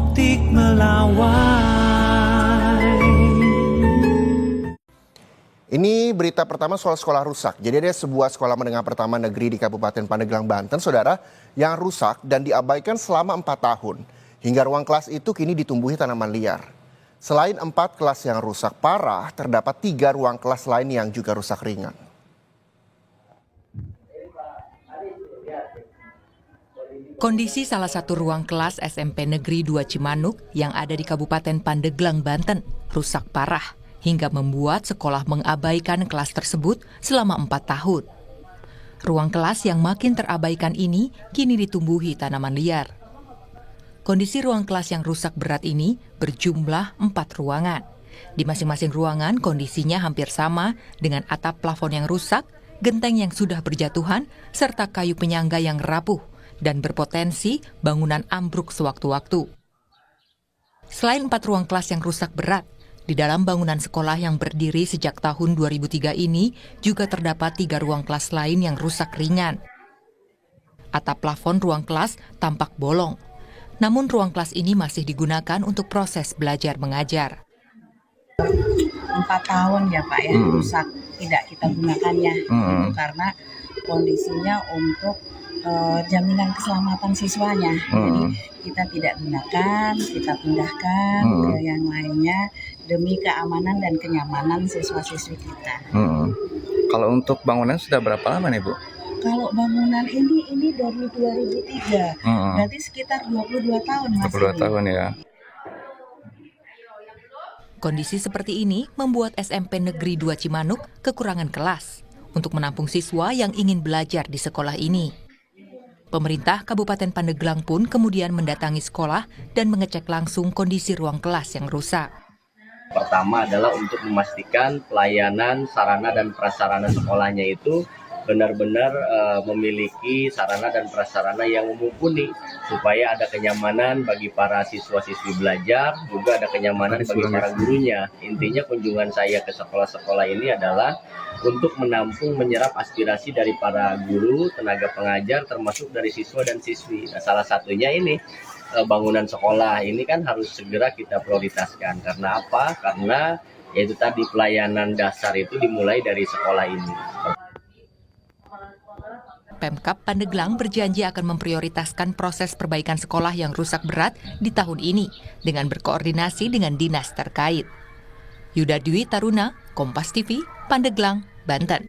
optik Melawai. Ini berita pertama soal sekolah rusak. Jadi ada sebuah sekolah menengah pertama negeri di Kabupaten Pandeglang, Banten, saudara, yang rusak dan diabaikan selama 4 tahun. Hingga ruang kelas itu kini ditumbuhi tanaman liar. Selain 4 kelas yang rusak parah, terdapat 3 ruang kelas lain yang juga rusak ringan. Kondisi salah satu ruang kelas SMP Negeri 2 Cimanuk yang ada di Kabupaten Pandeglang, Banten, rusak parah hingga membuat sekolah mengabaikan kelas tersebut selama 4 tahun. Ruang kelas yang makin terabaikan ini kini ditumbuhi tanaman liar. Kondisi ruang kelas yang rusak berat ini berjumlah 4 ruangan. Di masing-masing ruangan kondisinya hampir sama dengan atap plafon yang rusak, genteng yang sudah berjatuhan, serta kayu penyangga yang rapuh dan berpotensi bangunan ambruk sewaktu-waktu. Selain 4 ruang kelas yang rusak berat, di dalam bangunan sekolah yang berdiri sejak tahun 2003 ini juga terdapat 3 ruang kelas lain yang rusak ringan. Atap plafon ruang kelas tampak bolong, namun ruang kelas ini masih digunakan untuk proses belajar mengajar. 4 tahun ya Pak ya, rusak tidak kita gunakan ya, karena kondisinya untuk jaminan keselamatan siswanya. Jadi kita tidak gunakan, kita pindahkan ke yang lainnya demi keamanan dan kenyamanan siswa-siswi kita. Kalau untuk bangunan sudah berapa lama nih Bu? Kalau bangunan ini dari 2003, berarti sekitar 22 tahun Mas. 22 tahun ya. Kondisi seperti ini membuat SMP Negeri 2 Cimanuk kekurangan kelas untuk menampung siswa yang ingin belajar di sekolah ini. Pemerintah Kabupaten Pandeglang pun kemudian mendatangi sekolah dan mengecek langsung kondisi ruang kelas yang rusak. Pertama adalah untuk memastikan pelayanan sarana dan prasarana sekolahnya itu benar-benar memiliki sarana dan prasarana yang mumpuni, supaya ada kenyamanan bagi para siswa-siswi belajar, juga ada kenyamanan bagi para gurunya. Intinya kunjungan saya ke sekolah-sekolah ini adalah untuk menampung, menyerap aspirasi dari para guru, tenaga pengajar, termasuk dari siswa dan siswi. Nah, salah satunya ini bangunan sekolah ini kan harus segera kita prioritaskan. Karena apa? Karena yaitu tadi pelayanan dasar itu dimulai dari sekolah ini. Pemkab Pandeglang berjanji akan memprioritaskan proses perbaikan sekolah yang rusak berat di tahun ini dengan berkoordinasi dengan dinas terkait. Yuda Dwi Taruna, Kompas TV, Pandeglang, Banten.